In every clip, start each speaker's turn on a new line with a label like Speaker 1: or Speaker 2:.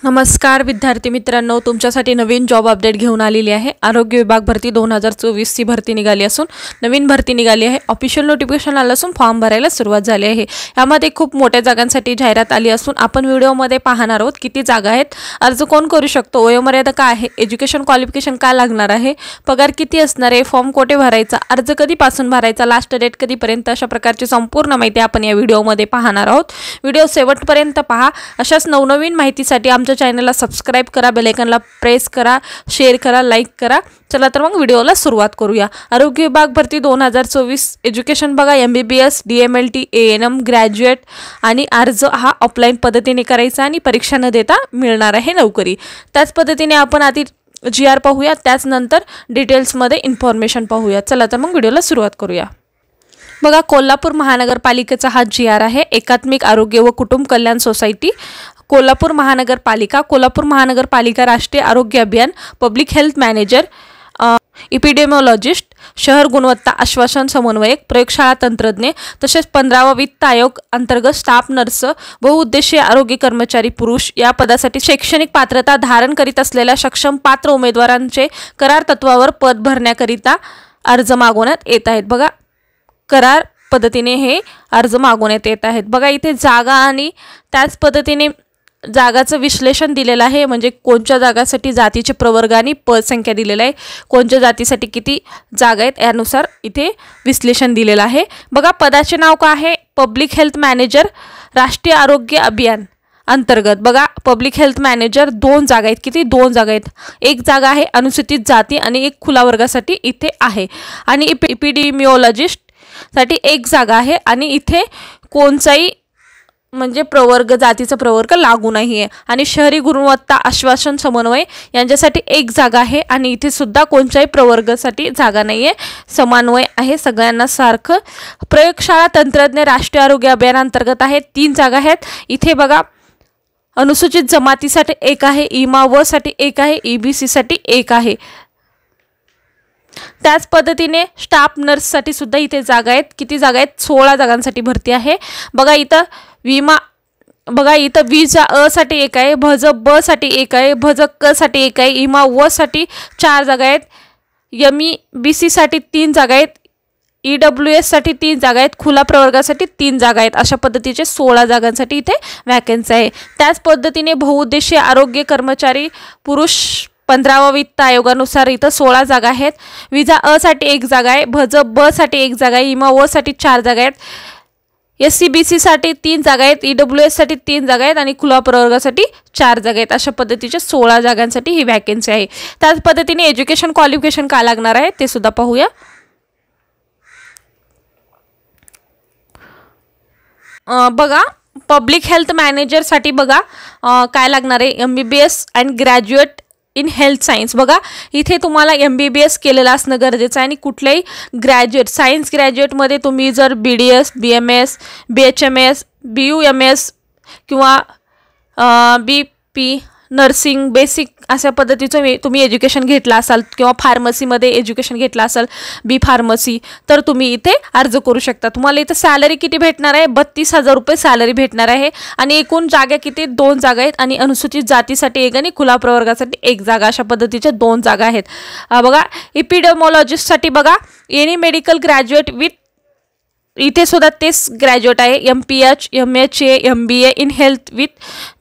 Speaker 1: नमस्कार विद्यार्थी मित्रांनो, तुमच्यासाठी नवीन जॉब अपडेट घेऊन आलेली आहे। आरोग्य विभाग भरती 2024 ची भरती निघाली असून नवीन भरती निघाली आहे। ऑफिशियल नोटिफिकेशन आलं असून फॉर्म भरायला सुरुवात झाली आहे। यामध्ये खूप मोठ्या जागांसाठी जाहिरात आली असून आपण व्हिडिओमध्ये पाहणार आहोत किती जागा आहेत, अर्ज कोण करू शकतो, वयोमर्यादा काय आहे, एज्युकेशन क्वालिफिकेशन काय लागणार आहे, पगार किती असणार आहे, फॉर्म कोठे भरायचा, अर्ज कधीपासून भरायचा, लास्ट डेट कधीपर्यंत, अशा प्रकारची संपूर्ण माहिती आपण या व्हिडिओमध्ये पाहणार आहोत। व्हिडिओ शेवटपर्यंत पहा। अशाच नवनवीन माहितीसाठी आमच्या चॅनलला सबस्क्राइब करा, बेल आयकॉनला प्रेस करा, शेअर करा, लाईक करा। चला तर मग व्हिडिओला सुरुवात करूया। आरोग्य विभाग भरती 2024 एज्युकेशन बघा, MBBS, DMLT, ANM ग्रॅज्युएट आणि अर्ज हा ऑफलाईन पद्धतीने करायचा आणि परीक्षा न देता मिळणार आहे नोकरी। त्याच पद्धतीने आपण आधी GR पाहूया, त्याच नंतर डिटेल्स मध्ये इन्फॉर्मेशन पाहूया। चला तर मग व्हिडिओला सुरुवात करूया। बघा, कोल्हापूर महानगरपालिकेचा हा GR आहे। एकात्मिक आरोग्य व कुटुंब कल्याण सोसायटी, कोल्हापूर महानगरपालिका राष्ट्रीय आरोग्य अभियान, पब्लिक हेल्थ मॅनेजर, इपिडेमिओलॉजिस्ट, शहर गुणवत्ता आश्वासन समन्वयक, प्रयोगशाळा तंत्रज्ञ, तसेच 15वा वित्त आयोग अंतर्गत स्टाफ नर्स, बहुउद्देशीय आरोग्य कर्मचारी पुरुष या पदासाठी शैक्षणिक पात्रता धारण करीत असलेल्या सक्षम पात्र उमेदवारांचे करार तत्वावर पद भरण्याकरिता अर्ज मागवण्यात येत आहेत। बघा, करार पद्धतीने हे अर्ज मागवण्यात येत आहेत। बघा, इथे जागा आणि त्याच पद्धतीने जागाचं विश्लेषण दिलेलं आहे, म्हणजे कोणत्या जागासाठी जातीचे प्रवर्ग आणि पदसंख्या दिलेला आहे, कोणत्या जातीसाठी किती जागा आहेत यानुसार इथे विश्लेषण दिलेलं आहे। बघा, पदाचे नाव काय आहे, पब्लिक हेल्थ मॅनेजर राष्ट्रीय आरोग्य अभियान अंतर्गत। बघा, पब्लिक हेल्थ मॅनेजर 2 जागा आहेत। किती? 2 जागा आहेत। एक जागा आहे अनुसूचित जाती आणि एक खुला वर्गासाठी इथे आहे, आणि इपिडेमिओलॉजिस्ट साठी एक जागा आहे आणि इथे कोणताही म्हणजे प्रवर्ग, जातीचा प्रवर्ग लागू नाही आहे, आणि शहरी गुणवत्ता आश्वासन समन्वय यांच्यासाठी एक जागा आहे आणि इथे सुद्धा कोणत्याही प्रवर्गासाठी जागा नाही आहे, समन्वय आहे सगळ्यांना सारखं। प्रयोगशाळा तंत्रज्ञ राष्ट्रीय आरोग्य अभियान अंतर्गत आहे, 3 जागा आहेत। इथे बघा, अनुसूचित जमातीसाठी एक आहे, IMA साठी एक आहे, EBC साठी एक आहे। त्याच पद्धतीने स्टाफ नर्ससाठी सुद्धा इथे जागा आहेत। किती जागा आहेत? 16 जागांसाठी भरती आहे। बघा, इथं विजा अ साठी एक आहे, भज ब साठी एक आहे, भज क साठी एक आहे, IMA साठी 4 जागा आहेत, MEBC साठी 3 जागा आहेत, EWS साठी 3 जागा आहेत, खुला प्रवर्गासाठी 3 जागा आहेत। अशा पद्धतीचे 16 जागांसाठी इथे वॅकन्सी आहे। त्याच पद्धतीने बहुउद्देशीय आरोग्य कर्मचारी पुरुष 15वा वित्त आयोगानुसार इथं 16 जागा आहेत। विजा अ साठी एक जागा आहे, भज ब साठी एक जागा आहे, IMA साठी 4 जागा आहेत, SCBC साठी 3 जागा आहेत, EWS साठी 3 जागा आहेत आणि खुला प्रवर्गासाठी 4 जागा आहेत। अशा पद्धतीचे 16 जागांसाठी ही वॅकन्सी आहे। त्याच पद्धतीने एज्युकेशन क्वालिफिकेशन काय लागणार आहे ते सुद्धा पाहूया। बघा, पब्लिक हेल्थ मॅनेजर साठी बघा काय लागणार आहे, MBBS and graduate in health science. बघा, इथे तुम्हाला MBBS केलेलं असणं गरजेचं आहे, आणि कुठल्याही ग्रॅज्युएट, सायन्स ग्रॅज्युएटमध्ये तुम्ही जर BDS, BMS, BHMS, BUMS किंवा BP नर्सिंग बेसिक अशा पद्धतीचं तुम्ही एज्युकेशन घेतला असाल, किंवा फार्मसीमध्ये एज्युकेशन घेतला असाल, B फार्मसी, तर तुम्ही इथे अर्ज करू शकता। तुम्हाला इथे सॅलरी किती भेटणार आहे? 32,000 रुपये सॅलरी भेटणार आहे, आणि एकूण जागा किती? 2 जागा आहेत, आणि अनुसूचित जातीसाठी एक आणि खुला प्रवर्गासाठी एक जागा, अशा पद्धतीच्या 2 जागा आहेत। बघा, इपिडेमिओलॉजिस्टसाठी बघा, एनी मेडिकल ग्रॅज्युएट विथ, इथे सुद्धा तेच ग्रॅज्युएट आहे, MPH, MHA, MBA in health with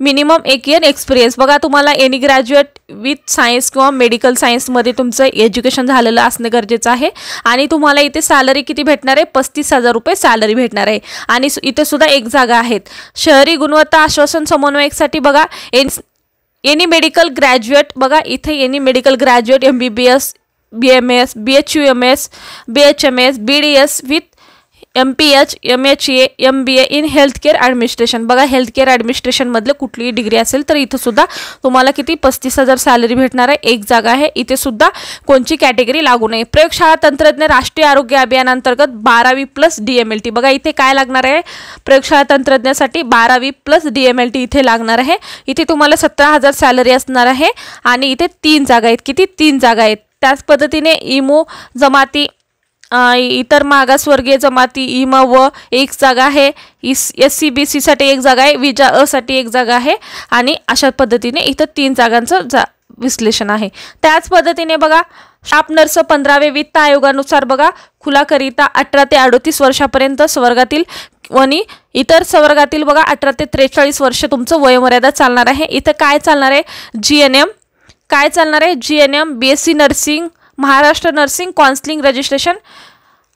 Speaker 1: minimum 1 year experience. बघा, तुम्हाला एनी ग्रॅज्युएट विथ सायन्स किंवा मेडिकल सायन्समध्ये तुमचं एज्युकेशन झालेलं असणं गरजेचं आहे, आणि तुम्हाला इथे सॅलरी किती भेटणार आहे? 35,000 रुपये सॅलरी भेटणार आहे, आणि इथे सुद्धा एक जागा आहेत। शहरी गुणवत्ता आश्वासन समन्वयकसाठी बघा, एनी मेडिकल ग्रॅज्युएट, बघा इथे any medical graduate MBBS, BMS, BHUMS, BHMS, BDS with MPH, MHA, MBA in healthcare administration. बघा, हेल्थकेअर ॲडमिनिस्ट्रेशनमधलं कुठलीही डिग्री असेल तर इथं सुद्धा तुम्हाला किती? 35,000 सॅलरी भेटणार आहे, एक जागा आहे। इथे सुद्धा कोणची कॅटेगरी लागू नये। प्रयोगशाळा तंत्रज्ञ राष्ट्रीय आरोग्य अभियानांतर्गत 12वी प्लस DMLT। बघा, इथे काय लागणार आहे? प्रयोगशाळा तंत्रज्ञासाठी 12वी प्लस DMLT इथे लागणार आहे। इथे तुम्हाला 17,000 सॅलरी असणार आहे, आणि इथे 3 जागा आहेत। किती? 3 जागा आहेत। त्याच पद्धतीने IMO जमाती इतर मागासवर्गीय जमाती इम व एक जागा आहे, SC BC साठी एक जागा आहे, विजा अ साठी एक जागा आहे आणि अशा पद्धतीने इथं 3 जागांचं विश्लेषण आहे। त्याच पद्धतीने बघा स्टाफ नर्स 15वे वित्त आयोगानुसार बघा खुलाकरिता 18 ते 38 वर्षापर्यंत स्वर्गातील आणि इतर स्वर्गातील बघा 18 ते 43 वर्ष तुमचं वयोमर्यादा चालणार आहे। इथं काय चालणार आहे, GNM काय चालणार आहे, GNM BSc nursing, Maharashtra nursing counselling registration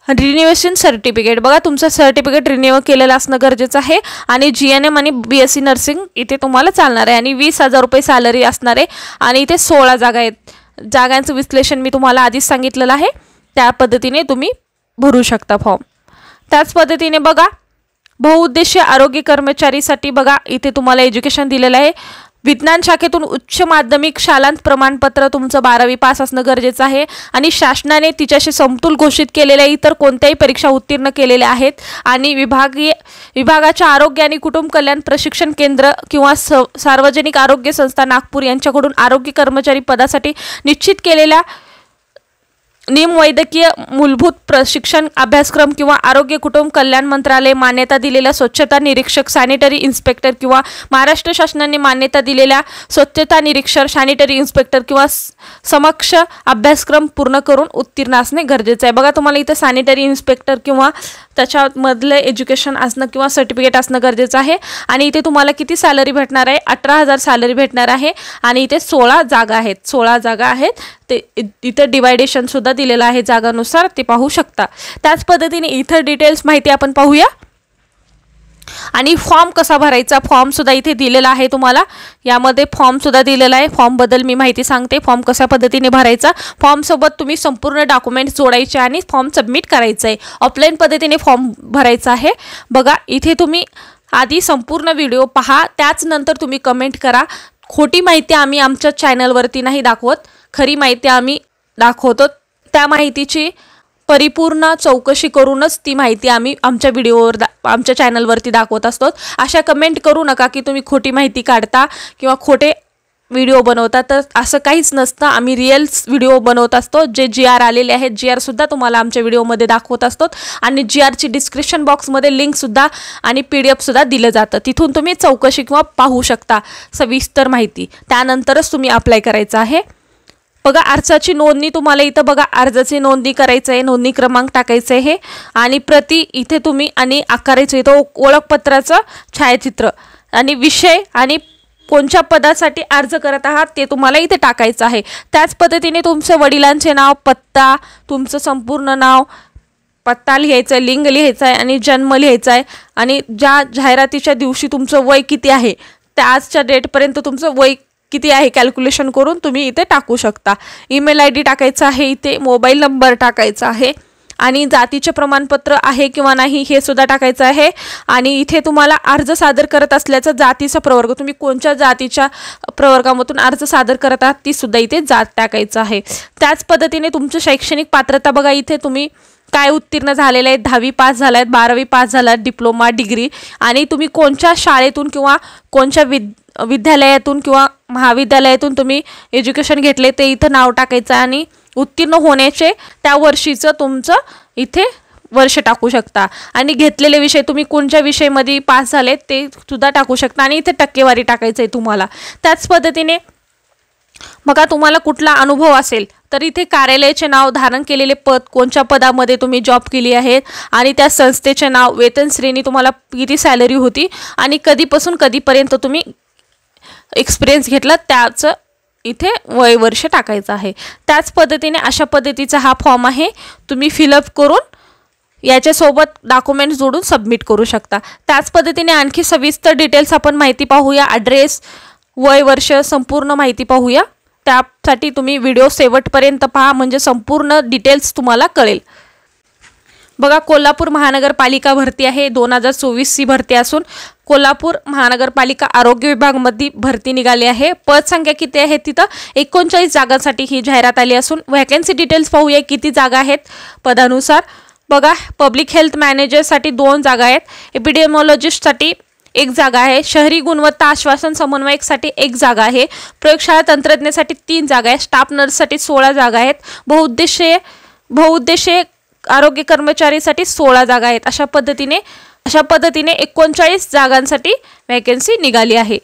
Speaker 1: renovation certificate बघा तुमचं सर्टिफिकेट रिन्यू केलेलं असणं गरजेचं आहे आणि GNM आणि BSc नर्सिंग इथे तुम्हाला चालणार आहे आणि 20,000 रुपये सॅलरी असणार आहे आणि इथे 16 जागा आहेत। जागांचं विश्लेषण मी तुम्हाला आधीच सांगितलेलं आहे, त्या पद्धतीने तुम्ही भरू शकता फॉर्म। त्याच पद्धतीने बघा बहुउद्देशीय आरोग्य कर्मचारीसाठी बघा इथे तुम्हाला एज्युकेशन दिलेलं आहे। विज्ञान शाखेतून उच्च माध्यमिक शालांत प्रमाणपत्र तुमचं 12वी पास असणं गरजेचं आहे आणि शासनाने तिच्याशी समतोल घोषित केलेल्या इतर कोणत्याही परीक्षा उत्तीर्ण केलेल्या आहेत आणि विभागाच्या आरोग्य आणि कुटुंब कल्याण प्रशिक्षण केंद्र किंवा सार्वजनिक आरोग्य संस्था नागपूर यांच्याकडून आरोग्य कर्मचारी पदासाठी निश्चित केलेल्या निमवैद्यकीय मूलभूत प्रशिक्षण अभ्यासक्रम किंवा आरोग्य कुटुंब कल्याण मंत्रालय मान्यता दिलेल्या स्वच्छता निरीक्षक सॅनिटरी इन्स्पेक्टर किंवा महाराष्ट्र शासनाने मान्यता दिलेल्या स्वच्छता निरीक्षक सॅनिटरी इन्स्पेक्टर किंवा समक्ष अभ्यासक्रम पूर्ण करून उत्तीर्ण असणे गरजेचे आहे। बघा तुम्हाला इथं सॅनिटरी इन्स्पेक्टर किंवा त्याच्यामधलं एज्युकेशन असणं किंवा सर्टिफिकेट असणं गरजेचं आहे आणि इथे तुम्हाला किती सॅलरी भेटणार आहे, 18,000 सॅलरी भेटणार आहे आणि इथे 16 जागा आहेत, 16 जागा आहेत। ते इथे डिवायडेशन सुद्धा दिलेलं आहे जागानुसार, ते पाहू शकता। त्याच पद्धतीने इतर डिटेल्स माहिती आपण पाहूया आणि फॉर्म कसा भरायचा फॉर्म सुद्धा इथे दिलेला आहे तुम्हाला, यामध्ये फॉर्म सुद्धा दिलेला आहे। फॉर्म बद्दल मी माहिती सांगते, फॉर्म कशा पद्धतीने भरायचा, फॉर्म सोबत तुम्ही संपूर्ण डॉक्युमेंट्स जोडायचे आणि फॉर्म सबमिट करायचा आहे। ऑफलाईन पद्धतीने फॉर्म भरायचा आहे। बघा इथे तुम्ही आधी संपूर्ण व्हिडिओ पहा, त्याच नंतर तुम्ही कमेंट करा। खोटी माहिती आम्ही आमच्या चॅनलवरती नाही दाखवत, खरी माहिती आम्ही दाखवतो, त्या माहितीची परिपूर्ण चौकशी करूनच ती माहिती आम्ही आमच्या व्हिडिओवर आमच्या चॅनलवरती दाखवत असतो। अशा कमेंट करू नका की तुम्ही खोटी माहिती काढता किंवा खोटे व्हिडिओ बनवता, तर असं काहीच नसतं। आम्ही रिअल व्हिडिओ बनवत असतो, जे GR आलेले आहेत GR सुद्धा तुम्हाला आमच्या व्हिडिओमध्ये दाखवत असतो आणि GRची डिस्क्रिप्शन बॉक्समध्ये लिंक सुद्धा आणि PDF सुद्धा दिलं जातं, तिथून तुम्ही चौकशी किंवा पाहू शकता सविस्तर माहिती, त्यानंतरच तुम्ही अप्लाय करायचं आहे। बघा अर्जाची नोंदणी तुम्हाला इथं बघा अर्जाची नोंदणी करायचं आहे, नोंदणी क्रमांक टाकायचं आहे आणि प्रति इथे तुम्ही आणि आकारायचं इथं ओळखपत्राचं छायाचित्र आणि विषय आणि कोणत्या पदासाठी अर्ज करत आहात ते तुम्हाला इथे टाकायचं आहे। त्याच पद्धतीने तुमचं वडिलांचे नाव, पत्ता, तुमचं संपूर्ण नाव, पत्ता लिहायचा आहे, लिंग लिहायचं आहे आणि जन्म लिहायचा आहे आणि ज्या जाहिरातीच्या दिवशी तुमचं वय किती आहे त्या आजच्या डेटपर्यंत तुमचं वय किती आहे कॅल्क्युलेशन करून तुम्ही इथे टाकू शकता। ईमेल ID टाकायचा आहे, इथे मोबाईल नंबर टाकायचा आहे आणि जातीचे प्रमाणपत्र आहे किंवा नाही हे सुद्धा टाकायचं आहे आणि इथे तुम्हाला अर्ज सादर करत असल्याचा जातीचा प्रवर्ग, तुम्ही कोणत्या जातीच्या प्रवर्गामधून अर्ज सादर करत आहात ती सुद्धा इथे जात टाकायचं आहे। त्याच पद्धतीने तुमचं शैक्षणिक पात्रता बघा इथे तुम्ही काय उत्तीर्ण झालेले आहेत, 10वी पास झालात, 12वी पास झालात, डिप्लोमा, डिग्री आणि तुम्ही कोणत्या शाळेतून किंवा कोणत्या विद्यालयातून किंवा महाविद्यालयातून तुम्ही एज्युकेशन घेतले ते इथं नाव टाकायचं आणि उत्तीर्ण होण्याचे त्या वर्षीचं तुमचं इथे वर्ष टाकू शकता आणि घेतलेले विषय तुम्ही कोणत्या विषयामध्ये पास झाले ते सुद्धा टाकू शकता आणि इथे टक्केवारी टाकायचं आहे तुम्हाला। त्याच पद्धतीने बघा तुम्हाला कुठला अनुभव असेल तर इथे कार्यालयाचे नाव, धारण केलेले पद, कोणत्या पदामध्ये तुम्ही जॉब केली आहे आणि त्या संस्थेचे नाव, वेतन श्रेणी, तुम्हाला किती सॅलरी होती आणि कधीपासून कधीपर्यंत तुम्ही एक्सपिरियन्स घेतला त्याचं इथे वय वर्ष टाकायचं आहे। त्याच पद्धतीने अशा पद्धतीचा हा फॉर्म आहे, तुम्ही फिलअप करून याच्यासोबत डॉक्युमेंट्स जोडून सबमिट करू शकता। त्याच पद्धतीने आणखी सविस्तर डिटेल्स आपण माहिती पाहूया, ॲड्रेस, वय वर्ष, संपूर्ण माहिती पाहूया। त्यासाठी तुम्ही व्हिडिओ शेवटपर्यंत पहा म्हणजे संपूर्ण डिटेल्स तुम्हाला कळेल। बघा कोल्हापूर महानगरपालिका भरती आहे, 2024ची भरती असून कोल्हापूर महानगरपालिका आरोग्य विभागामध्ये भरती निघाली आहे। पदसंख्या किती आहे तिथं 39 जागांसाठी ही जाहिरात आली असून व्हॅकन्सी डिटेल्स पाहूया किती जागा आहेत पदानुसार। बघा पब्लिक हेल्थ मॅनेजरसाठी 2 जागा आहेत, एपिडेमिओलॉजिस्टसाठी 1 जागा आहे, शहरी गुणवत्ता आश्वासन समन्वयकसाठी 1 जागा आहे, प्रयोगशाळा तंत्रज्ञासाठी 3 जागा आहेत, स्टाफ नर्ससाठी 16 जागा आहेत, बहुउद्देशीय आरोग्य कर्मचारीसाठी 16 जागा आहेत। अशा पद्धतीने 39 जागांसाठी वॅकन्सी निघाली आहे।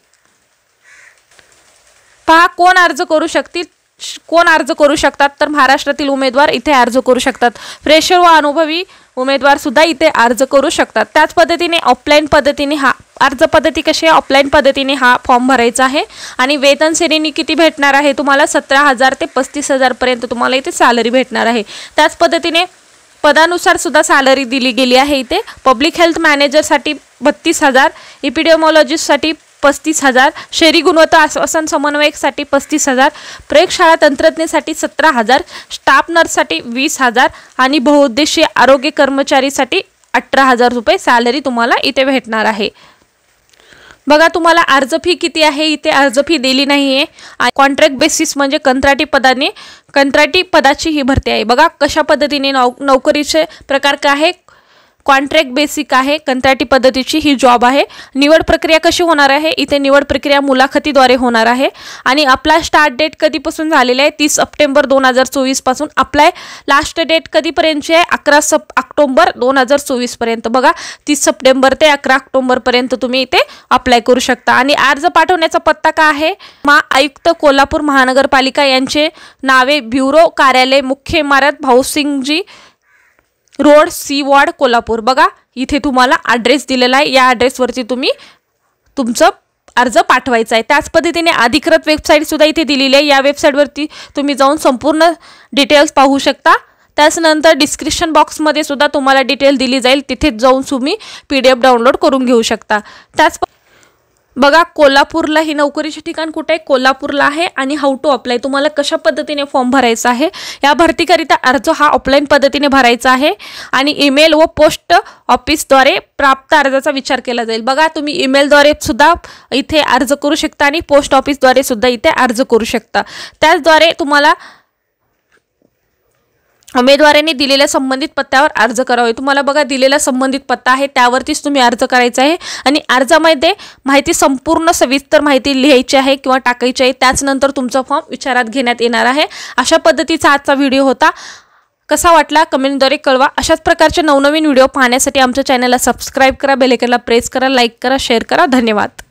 Speaker 1: पहा कोण अर्ज करू शकतात तर महाराष्ट्रातील उमेदवार इथे अर्ज करू शकतात। फ्रेशर व अनुभवी उमेदवार सुद्धा इथे अर्ज करू शकतात। त्याच पद्धतीने ऑफलाईन पद्धतीने हा अर्ज पद्धती कशी आहे, ऑफलाईन पद्धतीने हा फॉर्म भरायचा आहे आणि वेतन श्रेणी किती भेटणार आहे तुम्हाला 17,000 ते 35,000 पर्यंत तुम्हाला इथे सॅलरी भेटणार आहे। त्याच पद्धतीने पदानुसार सुद्धा सॅलरी दिली गेली आहे। इथे पब्लिक हेल्थ मॅनेजरसाठी 32,000, एपिडेमॉलॉजिस्टसाठी 35,000, शहरी गुणवत्ता आश्वासन समन्वयकसाठी 35,000, प्रयोगशाळा तंत्रज्ञसाठी 17,000, स्टाफ नर्ससाठी 20,000 आणि बहुउद्देशीय आरोग्य कर्मचारीसाठी 18,000 रुपये सॅलरी तुम्हाला इथे भेटणार आहे। बघा तुम्हाला अर्ज फी किती आहे, इथे अर्ज फी दिली नाही आहे। कॉन्ट्रॅक्ट बेसिस म्हणजे कंत्राटी पदाची ही भरती आहे। बघा कशा पद्धतीने नोकरीचे प्रकार काय आहे, कॉन्ट्रॅक्ट बेसिक आहे, कंत्राटी पद्धतीची ही जॉब आहे। निवड प्रक्रिया कशी होणार आहे, इथे निवड प्रक्रिया मुलाखतीद्वारे होणार आहे आणि आपला स्टार्ट डेट कधीपासून झालेला आहे 30 सप्टेंबर 2024 पासून। अप्लाय लास्ट डेट कधीपर्यंतची आहे 11 ऑक्टोबर 2024 पर्यंत। बघा 30 सप्टेंबर ते 11 ऑक्टोबर पर्यंत तुम्ही इथे अप्लाय करू शकता आणि अर्ज पाठवण्याचा पत्ता काय आहे, आयुक्त कोल्हापूर महानगरपालिका यांचे नावे, ब्युरो कार्यालय, मुख्य इमारत, भाऊसिंगजी रोड, सी वॉर्ड, कोल्हापूर। बघा इथे तुम्हाला ॲड्रेस दिलेला आहे, या ॲड्रेसवरती तुम्ही तुमचं अर्ज पाठवायचा आहे। त्याच पद्धतीने अधिकृत वेबसाईट सुद्धा इथे दिलेली आहे, या वेबसाईटवरती तुम्ही जाऊन संपूर्ण डिटेल्स पाहू शकता। त्याचनंतर डिस्क्रिप्शन बॉक्समध्ये सुद्धा तुम्हाला डिटेल दिली जाईल, तिथे जाऊन तुम्ही PDF डाउनलोड करून घेऊ शकता। त्याच बघा कोल्हापूरला ही नोकरीचे ठिकाण कुठे आहे, कोल्हापूरला आहे आणि हाऊ टू अप्लाय, तुम्हाला कशा पद्धतीने फॉर्म भरायचा आहे, या भरतीकरिता अर्ज हा ऑफलाईन पद्धतीने भरायचा आहे आणि ईमेल व पोस्ट ऑफिसद्वारे प्राप्त अर्जाचा विचार केला जाईल। बघा तुम्ही ईमेलद्वारे सुद्धा इथे अर्ज करू शकता आणि पोस्ट ऑफिसद्वारे सुद्धा इथे अर्ज करू शकता। त्याचद्वारे तुम्हाला उमेदवारांनी दिलेल्या संबंधित पत्त्यावर अर्ज करावे। तुम्हाला बघा दिलेला संबंधित पत्ता आहे त्यावरतीच तुम्ही अर्ज करायचा आहे आणि अर्जामध्ये माहिती संपूर्ण सविस्तर माहिती लिहायची आहे किंवा टाकायची आहे। त्याचनंतर तुमचा फॉर्म विचारात घेण्यात येणार आहे। अशा पद्धतीचा आजचा व्हिडिओ होता, कसा वाटला कमेंटद्वारे कळवा। अशाच प्रकारचे नवनवीन व्हिडिओ पाहण्यासाठी आमच्या चॅनलला सबस्क्राइब करा, बेल आयकॉनला प्रेस करा, लाईक करा, शेअर करा। धन्यवाद।